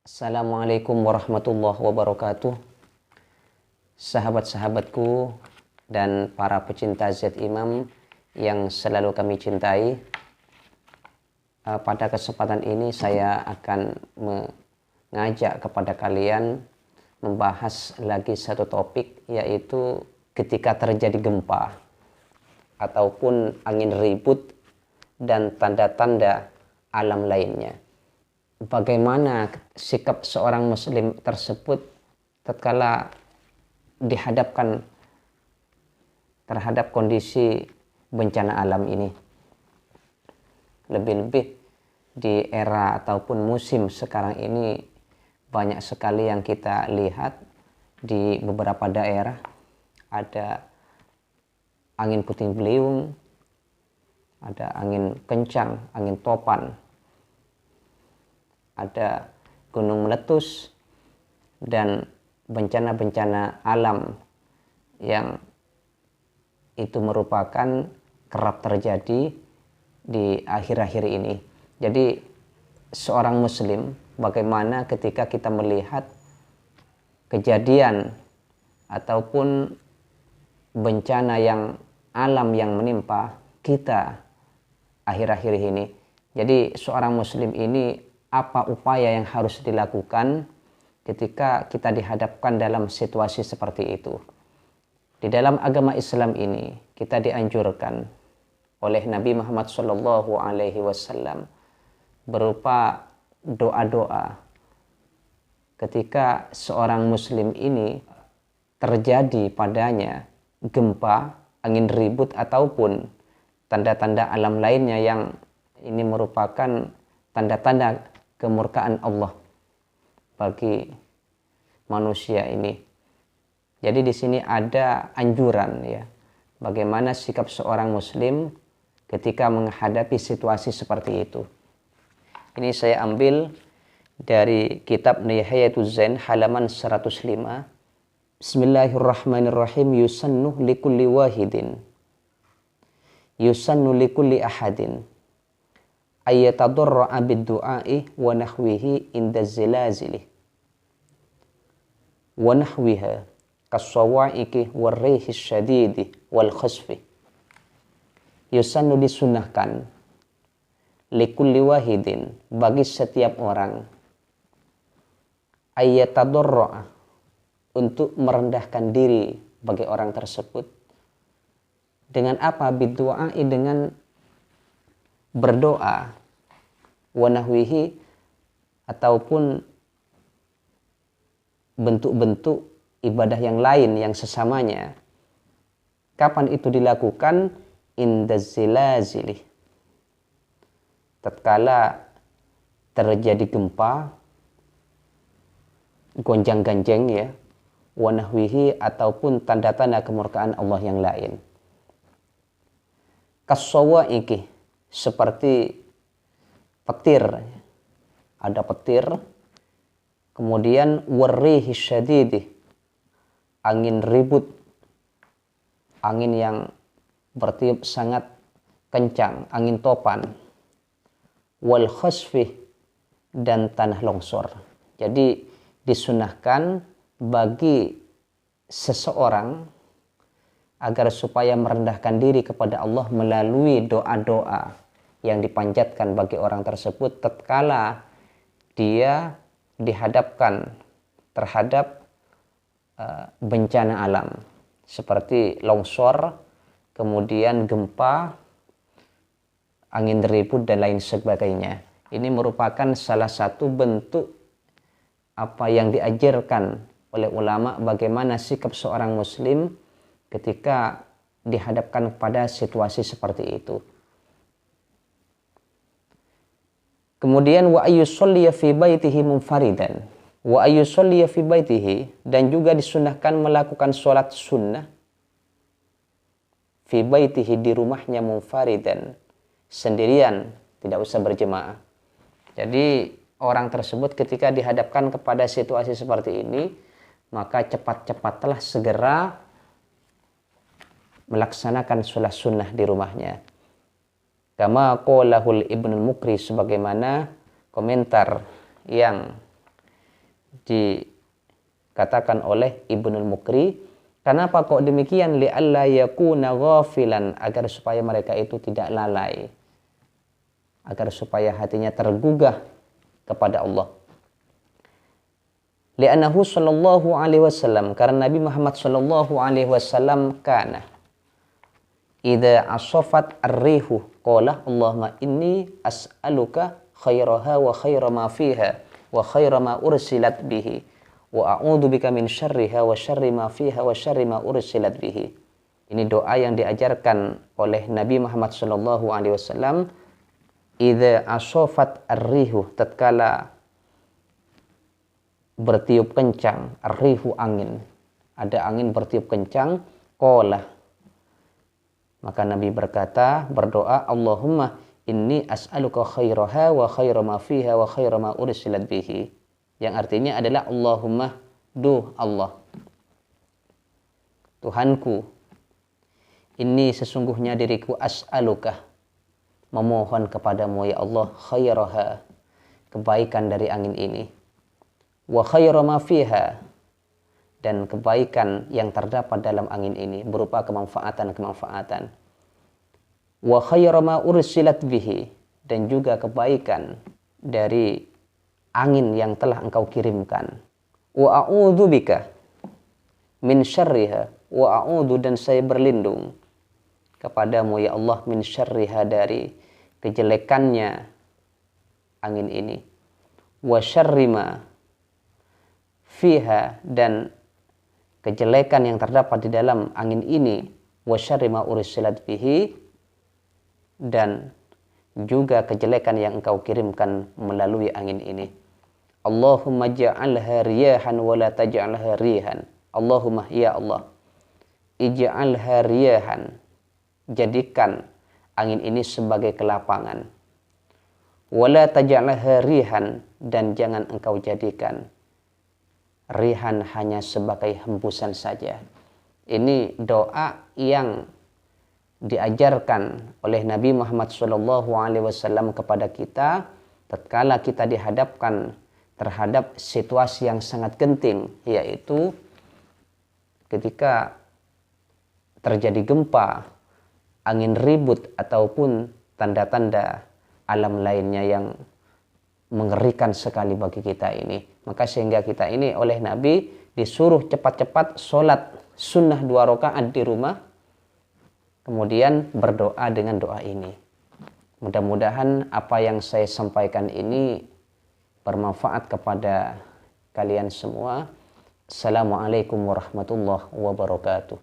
Assalamualaikum warahmatullahi wabarakatuh. Sahabat-sahabatku dan para pecinta Z Imam yang selalu kami cintai, pada kesempatan ini saya akan mengajak kepada kalian membahas lagi satu topik, yaitu ketika terjadi gempa ataupun angin ribut dan tanda-tanda alam lainnya. Bagaimana sikap seorang muslim tersebut tatkala dihadapkan terhadap kondisi bencana alam ini. Lebih-lebih di era ataupun musim sekarang ini banyak sekali yang kita lihat di beberapa daerah ada angin puting beliung, ada angin kencang, angin topan, ada gunung meletus, dan bencana-bencana alam yang itu merupakan kerap terjadi di akhir-akhir ini. Jadi seorang muslim, bagaimana ketika kita melihat kejadian ataupun bencana yang alam yang menimpa kita akhir-akhir ini. Jadi seorang muslim ini, apa upaya yang harus dilakukan ketika kita dihadapkan dalam situasi seperti itu? Di dalam agama Islam ini kita dianjurkan oleh Nabi Muhammad SAW berupa doa-doa ketika seorang muslim ini terjadi padanya gempa, angin ribut ataupun tanda-tanda alam lainnya yang ini merupakan tanda-tanda kemurkaan Allah bagi manusia ini. Jadi di sini ada anjuran, ya, bagaimana sikap seorang muslim ketika menghadapi situasi seperti itu. Ini saya ambil dari kitab Nihayatul Zain halaman 105. Bismillahirrahmanirrahim. Yusannu likulli wahidin, yusannu likulli ahadin ayyatadarra'a bid-du'a'i wa nahwihi inda zilazili wa nahwiha kas-sawa'iqi war-rihi syadidi wal khasfi. Yusannu, disunnahkan, likulli wahidin, bagi setiap orang, ayyatadarra'a, untuk merendahkan diri bagi orang tersebut. Dengan apa? Bid-du'a'i, dengan berdoa, wanahwihi, ataupun bentuk-bentuk ibadah yang lain yang sesamanya. Kapan itu dilakukan? Indaz zilazili, tatkala terjadi gempa, gonjang-ganjing, ya, wanahwihi, ataupun tanda-tanda kemurkaan Allah yang lain. Kas-sawa'iqi, seperti petir, ada petir, kemudian warrihi syadidi, angin ribut, angin yang bertiup sangat kencang, angin topan, wal khasfi, dan tanah longsor. Jadi disunahkan bagi seseorang agar supaya merendahkan diri kepada Allah melalui doa-doa yang dipanjatkan bagi orang tersebut tatkala dia dihadapkan terhadap bencana alam seperti longsor, kemudian gempa, angin ribut, dan lain sebagainya. Ini merupakan salah satu bentuk apa yang diajarkan oleh ulama bagaimana sikap seorang muslim ketika dihadapkan pada situasi seperti itu. Kemudian wa ayyusolliya fi baitihi munfaridan, wa ayyusolliya fi baitihi, dan juga disunahkan melakukan sholat sunnah fi baitihi, di rumahnya, munfaridan, sendirian, tidak usah berjemaah. Jadi orang tersebut ketika dihadapkan kepada situasi seperti ini, maka cepat-cepatlah segera melaksanakan sholat sunnah di rumahnya. Kama qalahul Ibnul Mukri, sebagaimana komentar yang dikatakan oleh Ibnul Mukri, kenapa kok demikian? Li'alla yakuna ghafilan, agar supaya mereka itu tidak lalai, agar supaya hatinya tergugah kepada Allah. Li'annahu sallallahu alaihi wasallam, karena Nabi Muhammad sallallahu alaihi wasallam kana idza asafat ar-rihu qala Allahumma inni as'aluka khairaha wa khaira ma fiha wa khaira ma ursilat bihi wa a'udzu bika min syarriha wa syarri ma fiha wa syarri ma ursilat bihi. Ini doa yang diajarkan oleh Nabi Muhammad sallallahu alaihi wasallam. Idza asafat ar-rihu, tatkala bertiup kencang, ar-rihu angin, ada angin bertiup kencang, qala, maka Nabi berdoa, Allahumma inni as'aluka khairaha wa khaira ma fiha wa khaira ma ursilat bihi, yang artinya adalah Allahumma, duh Allah, Tuhanku, ini sesungguhnya diriku as'aluka, memohon kepadamu ya Allah, khairaha, kebaikan dari angin ini, wa khairu ma fiha, dan kebaikan yang terdapat dalam angin ini berupa kemanfaatan-kemanfaatan, wa khairu ma ursilat bihi, dan juga kebaikan dari angin yang telah engkau kirimkan, wa a'udzu bika min syarriha, wa a'udzu, dan saya berlindung kepadamu ya Allah, min syarriha, dari kejelekannya angin ini, wa syarri ma fiha, dan kejelekan yang terdapat di dalam angin ini, wa syarri ma ursilat bihi, dan juga kejelekan yang engkau kirimkan melalui angin ini. Allahumma ja'alha riyahan wa la taj'alha rihan. Allahumma, ya Allah, ij'alha riyahan, jadikan angin ini sebagai kelapangan, wa la taj'alha rihan, dan jangan engkau jadikan rihan hanya sebagai hembusan saja. Ini doa yang diajarkan oleh Nabi Muhammad SAW kepada kita tatkala kita dihadapkan terhadap situasi yang sangat genting, yaitu ketika terjadi gempa, angin ribut, ataupun tanda-tanda alam lainnya yang mengerikan sekali bagi kita ini. Maka sehingga kita ini oleh Nabi disuruh cepat-cepat sholat sunnah 2 rakaat di rumah, kemudian berdoa dengan doa ini. Mudah-mudahan apa yang saya sampaikan ini bermanfaat kepada kalian semua. Assalamualaikum warahmatullahi wabarakatuh.